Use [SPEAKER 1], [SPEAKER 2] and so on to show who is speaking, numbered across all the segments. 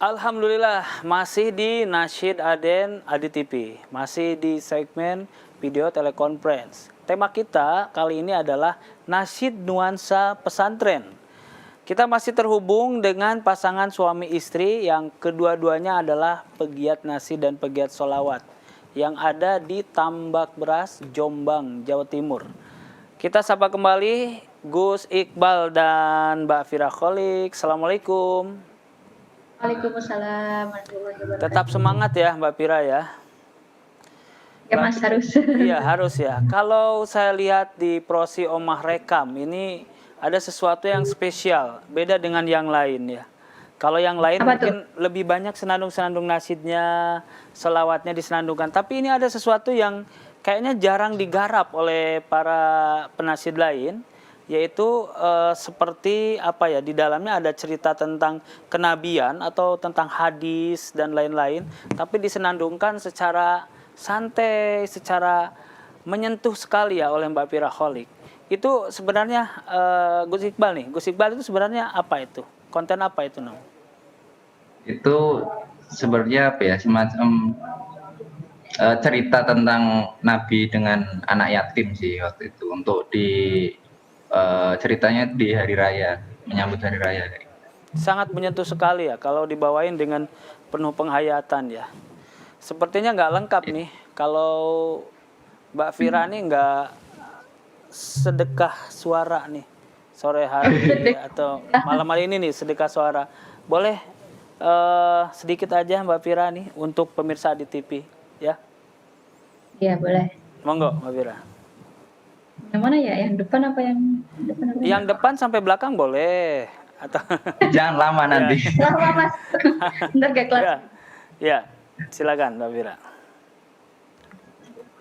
[SPEAKER 1] Alhamdulillah, masih di Nasyid Aden Adi TV, masih di segmen video telekonferensi. Tema kita kali ini adalah Nasyid Nuansa Pesantren. Kita masih terhubung dengan pasangan suami istri yang kedua-duanya adalah pegiat nasyid dan pegiat sholawat yang ada di Tambak Beras, Jombang, Jawa Timur. Kita sapa kembali Gus Iqbal dan Mbak Fira Kholik. Assalamualaikum.
[SPEAKER 2] Waalaikumsalam warahmatullahi wabarakatuh.
[SPEAKER 1] Tetap semangat ya Mbak Pira ya.
[SPEAKER 2] Ya Mas, harus.
[SPEAKER 1] Iya harus ya. Kalau saya lihat di Prosi Omah Rekam ini ada sesuatu yang spesial, beda dengan yang lain ya. Kalau yang lain
[SPEAKER 2] Apa
[SPEAKER 1] mungkin lebih banyak senandung-senandung nasyidnya, selawatnya disenandungkan. Tapi ini ada sesuatu yang kayaknya jarang digarap oleh para penasyid lain. Yaitu seperti apa ya, di dalamnya ada cerita tentang kenabian atau tentang hadis dan lain-lain, tapi disenandungkan secara santai, secara menyentuh sekali ya oleh Mbak Fira Kholik. Itu sebenarnya Gus Iqbal nih, Gus Iqbal itu sebenarnya apa itu? Konten apa itu Nam?
[SPEAKER 3] Itu sebenarnya apa ya, semacam cerita tentang Nabi dengan anak yatim sih waktu itu, untuk di ceritanya di hari raya, menyambut hari raya.
[SPEAKER 1] Sangat menyentuh sekali ya kalau dibawain dengan penuh penghayatan ya. Sepertinya nggak lengkap nih kalau Mbak Fira nih nggak sedekah suara nih sore hari atau malam hari ini nih, sedekah suara. Boleh sedikit aja Mbak Fira nih untuk pemirsa di TV ya.
[SPEAKER 2] Iya boleh.
[SPEAKER 1] Monggo Mbak Fira.
[SPEAKER 2] Yang mana ya? Yang depan apa yang depan? Apa
[SPEAKER 1] Yang depan sampai belakang boleh atau
[SPEAKER 3] Jangan lama nanti.
[SPEAKER 2] Lama Mas. Ntar gak kelas.
[SPEAKER 1] ya, silakan Mbak Fira.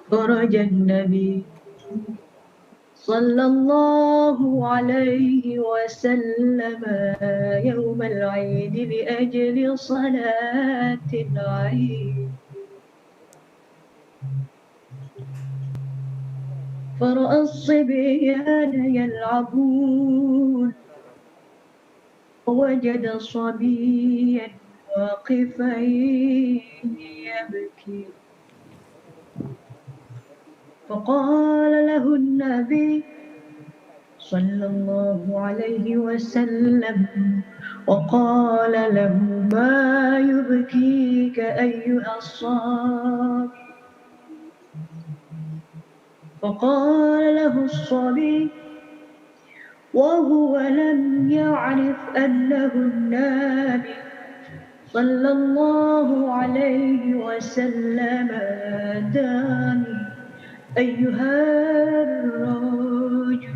[SPEAKER 2] Kharajan Nabi sallallahu alaihi wasallam yawmal 'aid li ajli salatil 'aid. فرأى الصبيان يلعبون ووجد صبيا واقفا يبكي فقال له النبي صلى الله عليه وسلم وقال له ما يبكيك أيها الصبي فقال له الصبي وهو لم يعرف أنه النبي صلى الله عليه وسلم داني أيها الرجل.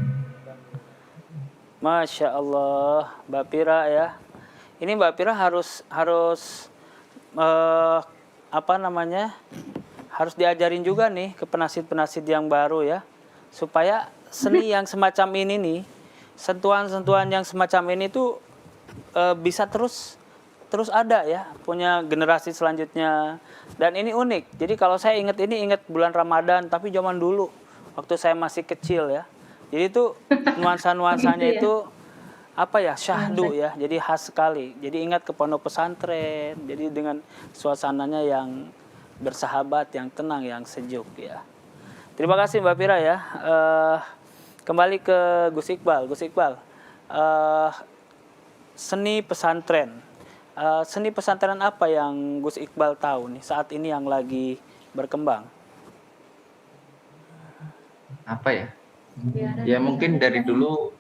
[SPEAKER 1] Masya Allah, Mbak Pira ya. Ini Mbak Pira harus harus diajarin juga nih ke penasyid-penasyid yang baru ya, supaya seni yang semacam ini nih, sentuhan-sentuhan yang semacam ini tuh bisa terus ada ya, punya generasi selanjutnya. Dan ini unik. Jadi kalau saya ingat bulan Ramadan, tapi zaman dulu waktu saya masih kecil ya. Jadi itu nuansa-nuansanya itu apa ya, syahdu ya, jadi khas sekali. Jadi ingat ke pondok pesantren, jadi dengan suasananya yang bersahabat, yang tenang, yang sejuk ya. Terima kasih Mbak Fira ya. Kembali ke Gus Iqbal. Gus Iqbal, seni pesantren. Seni pesantren apa yang Gus Iqbal tahu nih saat ini yang lagi berkembang?
[SPEAKER 3] Apa ya? Ya mungkin dari dulu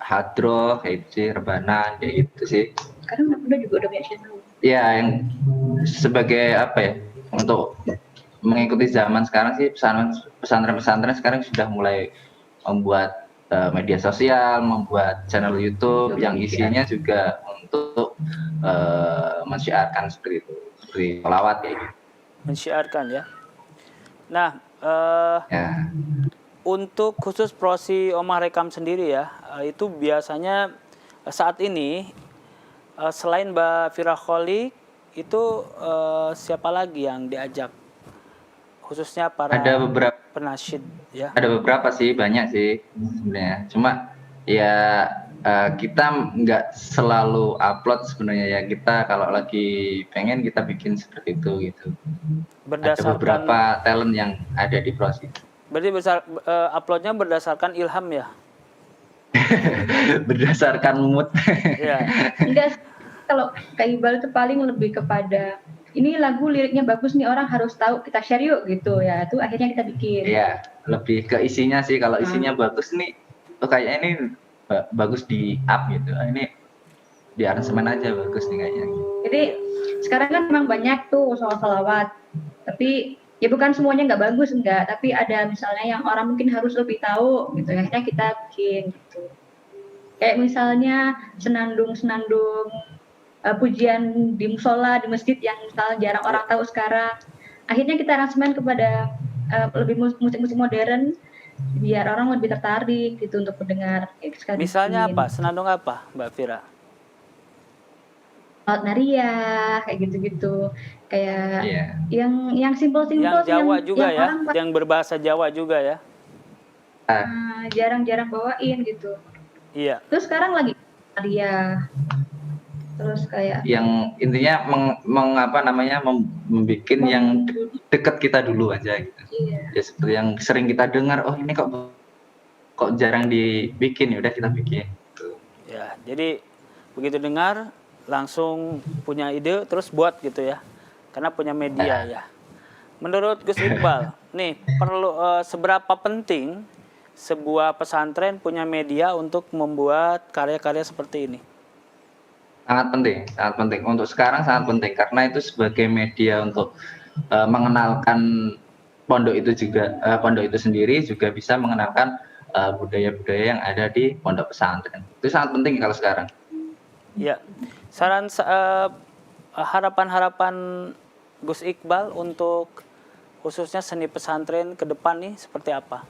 [SPEAKER 3] hadroh, kayak gitu, rebanan, kayak gitu sih.
[SPEAKER 2] Sekarang udah juga udah biasa dulu.
[SPEAKER 3] Ya, yang sebagai apa ya, untuk mengikuti zaman sekarang sih, pesantren-pesantren sekarang sudah mulai membuat media sosial, membuat channel YouTube yang isinya juga untuk mensyiarkan seperti itu, seperti sholawat kayak gitu.
[SPEAKER 1] Mensyiarkan ya. Nah,
[SPEAKER 3] Ya.
[SPEAKER 1] untuk khusus prosi Omah Rekam sendiri ya, itu biasanya saat ini selain Mbak Fira Kholik, itu siapa lagi yang diajak? Khususnya para
[SPEAKER 3] Ada beberapa
[SPEAKER 1] penasyid ya.
[SPEAKER 3] Ada beberapa sih, banyak sih sebenarnya. Cuma ya kita nggak selalu upload sebenarnya ya. Kita kalau lagi pengen kita bikin seperti itu gitu. Ada beberapa talent yang ada di proses.
[SPEAKER 1] Berarti uploadnya berdasarkan ilham ya?
[SPEAKER 3] Berdasarkan mood.
[SPEAKER 1] Ya.
[SPEAKER 2] Enggak, kalau Kak Iqbal itu paling lebih kepada ini lagu liriknya bagus nih, orang harus tahu, kita share yuk gitu ya. Itu akhirnya kita bikin.
[SPEAKER 3] Iya, lebih ke isinya sih. Kalau isinya bagus nih, kayaknya ini bagus di up gitu. Ini di aransemen aja bagus nih kayaknya.
[SPEAKER 2] Jadi sekarang kan memang banyak tuh soal salawat. Tapi ya bukan semuanya nggak bagus, enggak. Tapi ada misalnya yang orang mungkin harus lebih tahu gitu. Akhirnya kita bikin gitu. Kayak misalnya senandung-senandung pujian di musola, di masjid yang misalnya jarang orang tahu sekarang. Akhirnya kita aransemen kepada lebih musik-musik modern biar orang lebih tertarik gitu untuk mendengar.
[SPEAKER 1] Misalnya apa? Senandung apa, Mbak Fira?
[SPEAKER 2] Laut Naria, kayak gitu-gitu. Kayak yang simpel-simpel.
[SPEAKER 1] Yang Jawa juga
[SPEAKER 2] yang
[SPEAKER 1] ya,
[SPEAKER 2] orang
[SPEAKER 1] yang berbahasa Jawa juga ya.
[SPEAKER 2] jarang-jarang bawain gitu.
[SPEAKER 1] Iya.
[SPEAKER 2] Terus sekarang lagi Naria. Terus kayak
[SPEAKER 3] yang intinya membuat yang dekat kita dulu aja gitu.
[SPEAKER 2] Iya.
[SPEAKER 3] Ya seperti yang sering kita dengar, oh ini kok jarang dibikin, ya udah kita bikin.
[SPEAKER 1] Ya, jadi begitu dengar langsung punya ide terus buat gitu ya. Karena punya media ya. Menurut Gus Iqbal, nih perlu seberapa penting sebuah pesantren punya media untuk membuat karya-karya seperti ini?
[SPEAKER 3] Sangat penting. Untuk sekarang sangat penting karena itu sebagai media untuk mengenalkan pondok itu sendiri, juga bisa mengenalkan budaya-budaya yang ada di pondok pesantren. Itu sangat penting kalau sekarang.
[SPEAKER 1] Ya, saran harapan-harapan Gus Iqbal untuk khususnya seni pesantren ke depan nih seperti apa?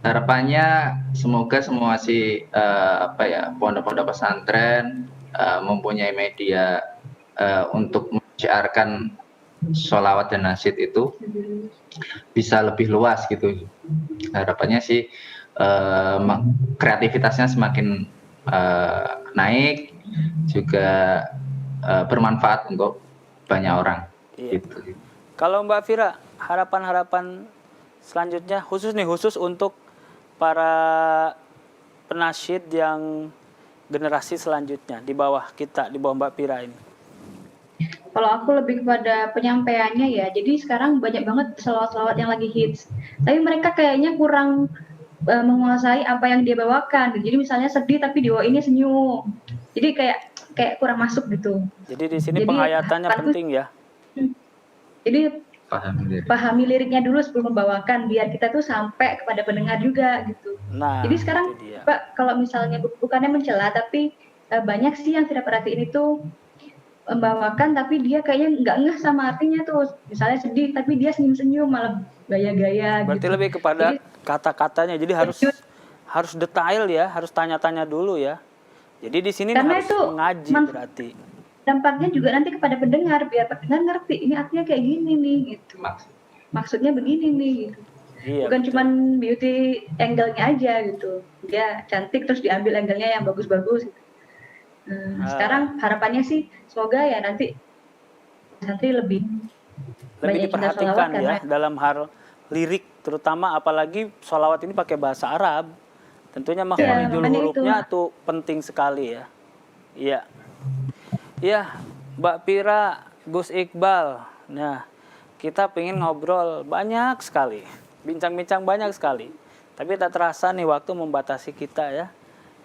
[SPEAKER 3] Harapannya semoga semua pondok-pondok pesantren mempunyai media untuk menyiarkan sholawat dan nasyid itu bisa lebih luas gitu. Harapannya sih kreativitasnya semakin naik, juga bermanfaat untuk banyak orang.
[SPEAKER 1] Iya.
[SPEAKER 3] Gitu.
[SPEAKER 1] Kalau Mbak Fira, harapan-harapan selanjutnya khusus untuk para penasyid yang generasi selanjutnya di bawah kita, di bawah Mbak Fira ini.
[SPEAKER 2] Kalau aku lebih kepada penyampaiannya ya. Jadi sekarang banyak banget selawat-selawat yang lagi hits. Tapi mereka kayaknya kurang menguasai apa yang dia bawakan. Jadi misalnya sedih tapi dibawainnya senyum. Jadi kayak kurang masuk gitu.
[SPEAKER 1] Jadi di sini penghayatannya penting ya.
[SPEAKER 2] Jadi pahami liriknya dulu sebelum membawakan biar kita tuh sampai kepada pendengar juga gitu.
[SPEAKER 1] Nah,
[SPEAKER 2] jadi sekarang Pak kalau misalnya bukannya mencela tapi banyak sih yang tidak perhatiin itu membawakan tapi dia kayaknya nggak ngeh sama artinya tuh. Misalnya sedih tapi dia senyum-senyum malah gaya-gaya.
[SPEAKER 1] Berarti
[SPEAKER 2] gitu.
[SPEAKER 1] lebih kepada kata-katanya. Jadi harus detail ya, harus tanya-tanya dulu ya. Jadi di sini harus mengaji berarti.
[SPEAKER 2] Dampaknya juga nanti kepada pendengar biar pendengar ngerti ini artinya kayak gini nih gitu. Maksudnya begini nih gitu. Iya, bukan cuma beauty angle-nya aja gitu. Dia cantik terus diambil angle-nya yang bagus-bagus gitu. Sekarang harapannya sih semoga ya nanti lebih
[SPEAKER 1] diperhatikan ya dalam hal lirik, terutama apalagi sholawat ini pakai bahasa Arab. Tentunya makhrajul hurufnya tuh penting sekali ya. Iya. Ya, Mbak Fira, Gus Iqbal. Nah, kita pengen ngobrol banyak sekali, bincang-bincang banyak sekali. Tapi tak terasa nih waktu membatasi kita ya.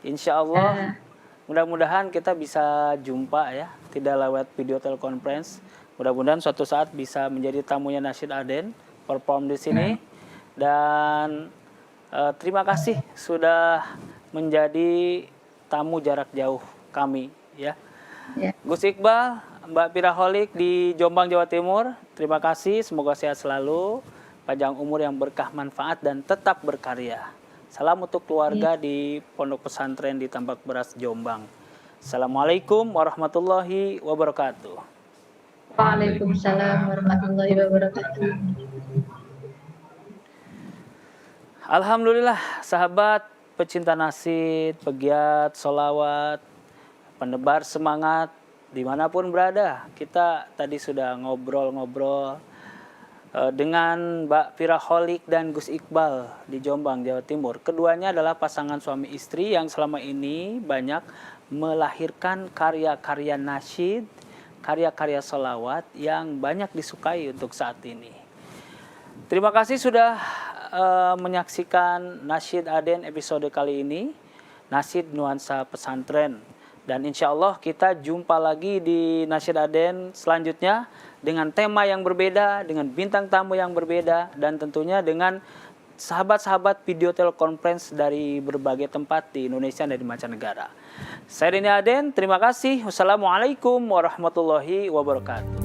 [SPEAKER 1] Insya Allah, mudah-mudahan kita bisa jumpa ya, tidak lewat video teleconference. Mudah-mudahan suatu saat bisa menjadi tamunya Nasyid Aden, perform di sini. Dan terima kasih sudah menjadi tamu jarak jauh kami ya. Gus Iqbal, Mbak Fira Kholik di Jombang, Jawa Timur, terima kasih, semoga sehat selalu. panjang umur yang berkah manfaat dan tetap berkarya. Salam untuk keluarga di Pondok Pesantren di Tambak Beras Jombang. Assalamualaikum warahmatullahi wabarakatuh.
[SPEAKER 2] Waalaikumsalam warahmatullahi wabarakatuh.
[SPEAKER 1] Alhamdulillah, sahabat pecinta nasyid, pegiat sholawat, penebar semangat, dimanapun berada. Kita tadi sudah ngobrol-ngobrol dengan Mbak Firaholik dan Gus Iqbal di Jombang, Jawa Timur. Keduanya adalah pasangan suami istri yang selama ini banyak melahirkan karya-karya nasyid, karya-karya sholawat yang banyak disukai untuk saat ini. Terima kasih sudah menyaksikan Nasyid Aden episode kali ini, Nasyid Nuansa Pesantren. Dan insya Allah kita jumpa lagi di Nasyid Aden selanjutnya dengan tema yang berbeda, dengan bintang tamu yang berbeda, dan tentunya dengan sahabat-sahabat video telekonferensi dari berbagai tempat di Indonesia dan di mancanegara. Saya Deni Aden, terima kasih. Wassalamualaikum warahmatullahi wabarakatuh.